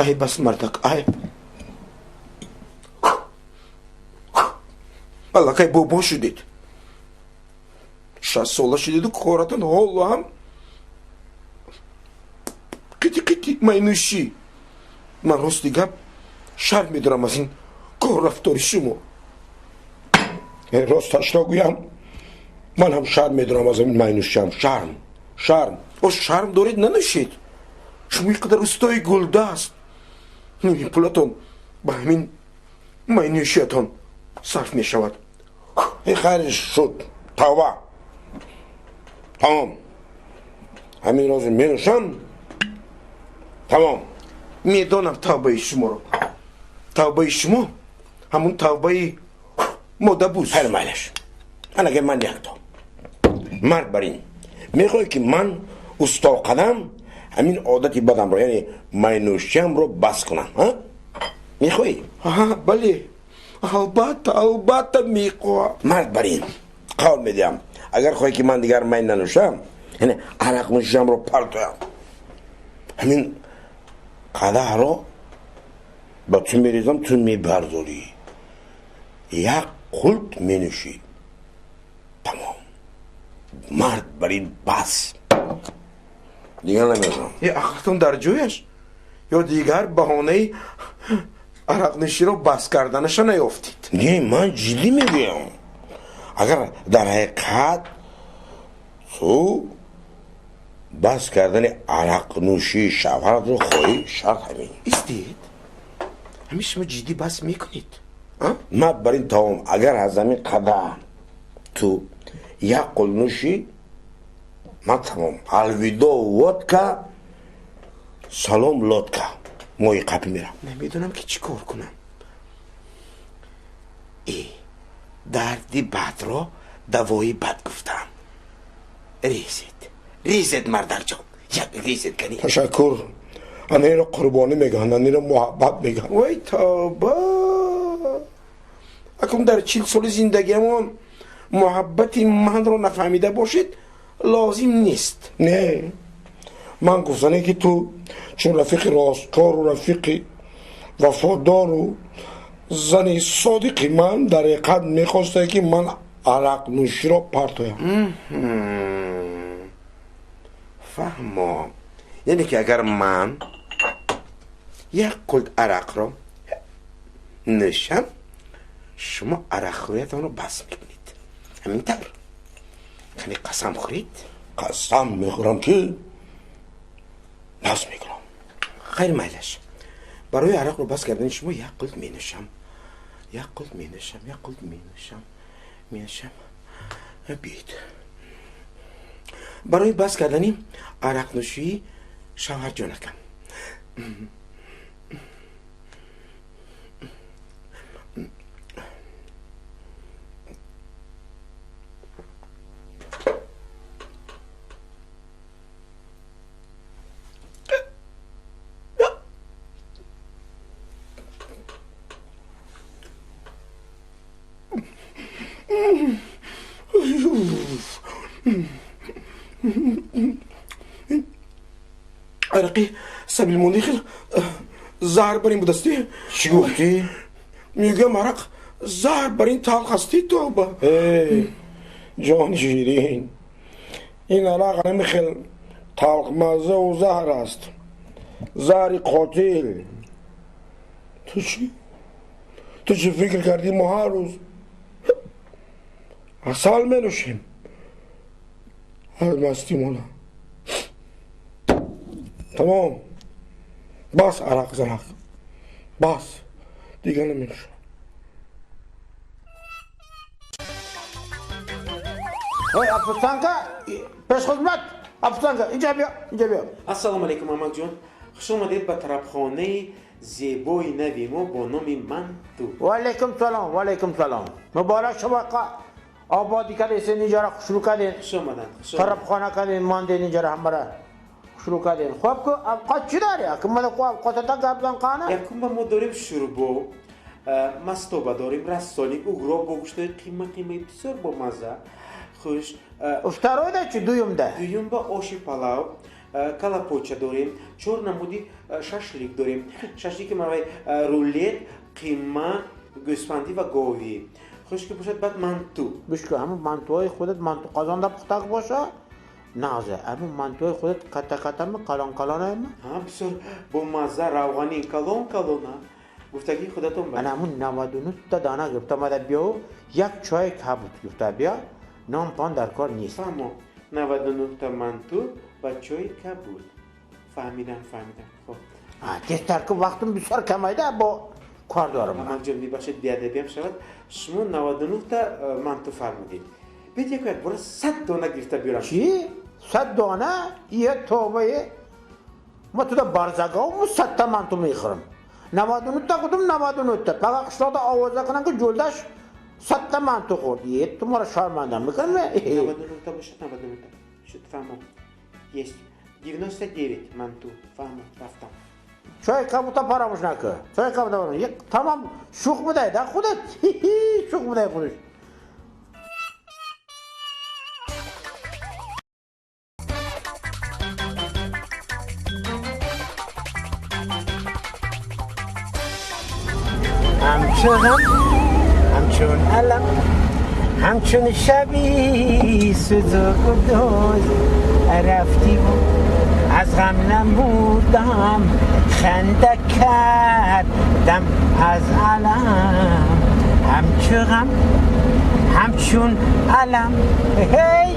ای بس مردک ای الله که بابا شدید 60 ساله شدید و کاراتون حالا هم قیتی مینوشی من راست دیگه شرم میدارم از این کار رفتاری شما راستش را گویم من هم شرم میدارم از این مینوشیم شرم او شرم دارید ننوشید شما اینقدر استای گلده است این پولتون به همین مینوشیتون صرف می شود این خیرش شد توبه تمام همین روز می نوشم تمام میدانم توبه شما رو توبه شما همون توبه مدبوس هر مالش انا اگه من یک تا مرد بر این میخوای که من استا قدم همین عادتی بدم رو یعنی مینوشیم رو بس کنم ها میخوای بله البته میخوام مرد بر این قول میدیم اگر خواهی که من دیگر مین ننوشم یعنی عرق نوشیم رو پرتویم همین قدح رو با تو میریزم تو میبرداری یک قلط مینوشی تمام مرد بر این بس دیگر نمیزم یه اخرتون در جویش یا دیگر بهانه عرق نشی رو بس کردنش نیافتید نه من جدی میگم اگر در حقیقت تو بس کردن عرق نوشی شوهرت رو خواهی شرط همین استید همین شما جدی بس میکنید من بر این تمام اگر از همین قدم تو یک قل نوشی من تمام الویدا ودکا سلام لودکا موی قبل میرم نمیدونم که چی کار کنم دردی بد رو دوایی بد گفتم ریزید مردر جان یک ریزید کنی تشکر انا این رو قربانی میگن انا این رو محبت میگن وای توبه اکنون در 40 سال زندگیمون محبتی من رو نفهمیده باشید لازم نیست نه من گفتنه که تو چون رفیق راستکار و رفیق وفادار و زنی صادقی من در حقیقت میخواسته که من عرق نوشی رو پرتویم فهمم یعنی که اگر من یک قلط عرق رو نوشم شما عرق خوریتان رو بس میکنید همینطور یعنی قسم خورید قسم میخورم که بس میکنم خیر میلش برای عرق رو بس کردن شما یک قلط می نوشم بید برای بس کردنی عرق نوشی شوهر جانکم عرقی سبیل مونیخل زهر بر این بودستی چی گفتی؟ میگم عرق زهر بر این تلخ هستی تو با جان شیرین این عرق نمیخل تلخ مزه و زهر است زهر قاتل تو چی فکر کردی ما هر روز اصل می نوشیم مستی مولا تمام بس عرق زرق بس دیگه نمی نوشم افسانکا پیش خدمت افسانکا اینجا بیا السلام علیکم احمد جان خوش اومدید به طربخانه زیبای نوی ما با نام منتو و علیکم سلام مبارک شما آبادی کردین سن اینجا را شروع کردین خوش اومدن طربخانه کردین ماندین اینجا را هم برای شروع کردین خوب که اوقات چی داری؟ که من اوقات تا گردن قانه؟ یکم ما داریم شوربا مستوبه داریم رستانی اوگرا با گوشتای قیمه بسیار با مزه خوش افتروی ده چی دویم ده؟ دویم با آش پلاو کالاپوچه داریم 4 نمودی شاشلیک داریم شاشلیک ما رولت قیمه گوسفندی و گاوی خوش که باشد بعد منتو بشکه همون منتوهای خودت منتو قازانده پختک باشه نازه همون منتوهای خودت کتا کتا می کلان کلانه می ها بسیار با مزه روغنی کلون کلونه گفتگی خودتون من همون 99 تا دانه گفته مده بیا یک چای کبود گفته بیا نام پان در کار نیست فهمو 99 تا منتو و چای کبود فهمیدم خب دست ترکب وقتم بسیار کمیده با کار دارم من اما جان میبخشید بیادبی هم شود شما 99 تا منتو فرمودید بید یک برای 100 دانه گرفته بیارم چی؟ 100 دانه؟ یه توبه ما تو دا برزگاه و 100 تا منتو میخورم 99 تا کدوم 99 تا فقط قشلاده آوازه کنن که جلدش 100 تا منتو خورد یه تو ما را شرمنده میکنم 99 تا باشد 99 تا شد فهمم есть 99 منتو فهمم رفتم چای کبوتا فراموش نکن چای کبوتا فراموش یک تمام شوخ بدهی ده خودت شوخ بدهی خودش همچون علم همچون شبی سوزوک و دوز رفتی و از غم نمودم خنده کردم از علم همچون علم هی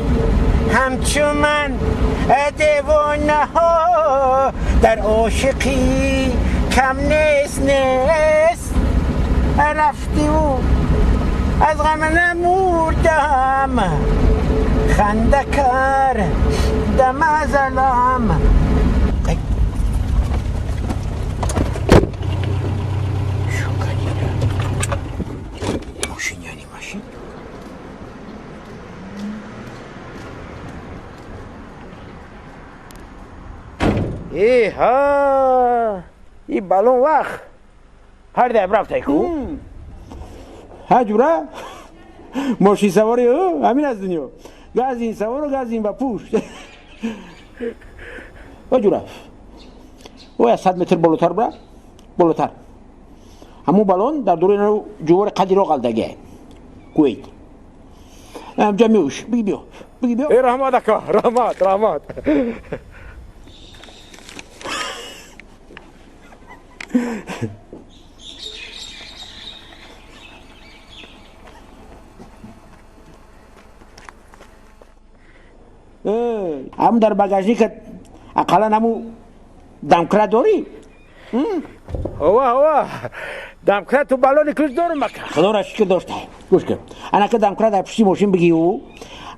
همچون من دیوانه ها در عاشقی کم نیست رفتی و از غم نمودم خنده کردم از علم ماشین یعنی ماشین ها این بالون وقت هر ده برفته کو ها جورا ماشین سواری همین از دنیا گازین سوار و گازین با پوشت ها جورا او از 100 متر بالاتر برا بالاتر همون بالون در دور جوار قدیر رو قلدگه کویت جمعوش بگی بیا ای رحمت اکا رحمت هم در بگاژنیک اقلا همو دمکرات داری؟ هوا دمکرات تو بالون کلش دارم مکه خدا را شکر داشته گوش کن انا که دمکرات در پشتی ماشین بگی او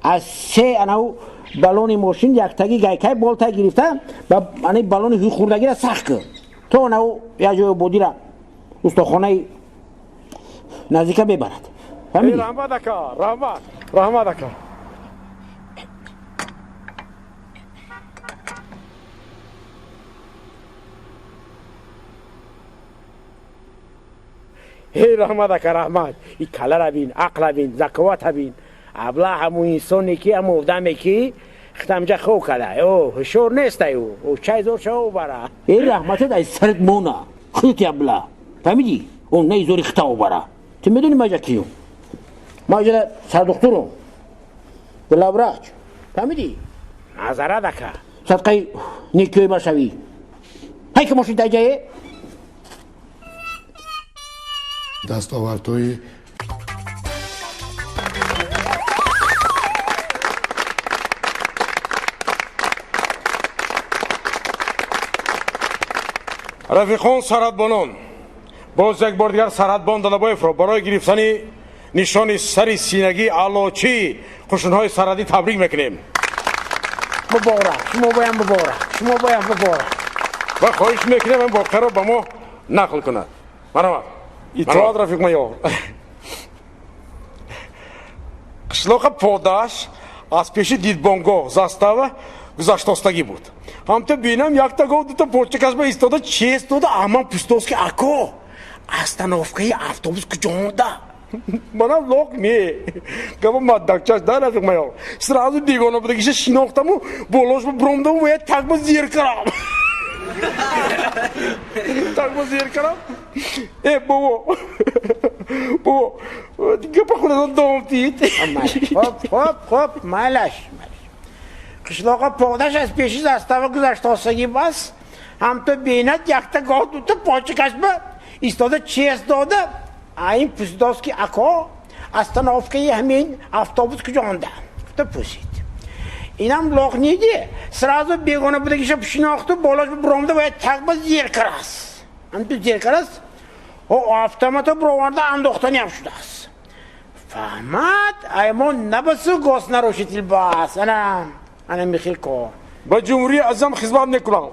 از 3 انو بالون ماشین یک تگی گایکای بالتا گرفته و انای بالون هی خوردگی را سخت کن تو انو یا جو بودی را استخوانه نزدیکه ببرد ای فهمیدی؟ رحمت اکا رحمت اکا ای رحمت اکا رحمت این کله را بین عقل را بین زکوات را بین ابلا همون انسانی که همون دمی که ختمجه خو کده او شور نیست او چای زور شو برا این رحمتت از سرت مونه خودت ابلا فهمیدی؟ اون نه زوری خطاو برا تو میدونی ماجا کیو ماجا سر دکترم بلابراج فهمیدی؟ معذرت اکا صدقه نیکیوی باشوی هی که ماشین تجایه دستاوردهای رفیقان سرحدبانان باز یک بار دیگر سرحدبان دلبایف را برای گرفتن نشان سری سینگی علوچی قشونهای سرحدی تبریک میکنیم مبارک شما بایم مبارک و خواهش میکنیم این واقعه را به ما نقل کند مرحبا اطلاعات رفیق майор قشلاق پاداش از پیش دیدبانگاه застава گذشتاستگی بود همتا بینم یک تا گفت دوتا پرچه کسبه ایستاده چیست داده اما پوستاست که اکو اصطنافکه اتوبوس کجا مونده منم لوق نیه گفتم مادرچاش داره از میام سرازو بیگانه بوده کیش شیناختمو بولوش برومدم و یه تاگ با زیر کرام تاگ با زیر کرام بابا دیگه بخونه دوم تیت خب مالش قشلاقا پادش از پیشیز از طبق گذشتاسگی بس هم تو بینت یکتا گاه دوتا پاچه کشبه ایستاده چیز داده این پوسیداست که اکا از تنافکه همین افتابوس کجانده تو پوسید اینم لاغ نیده سرازو بیگانه بوده کشه پشناخته بالاش برامده باید تک با زیر کرست هم تو زیر کرست و افتامتا برامده انداختنی هم شده است فهمت ایمان نبسو گاس نروشیتیل باس انا میخیل کار با جمهوری ازم خدمت نکنم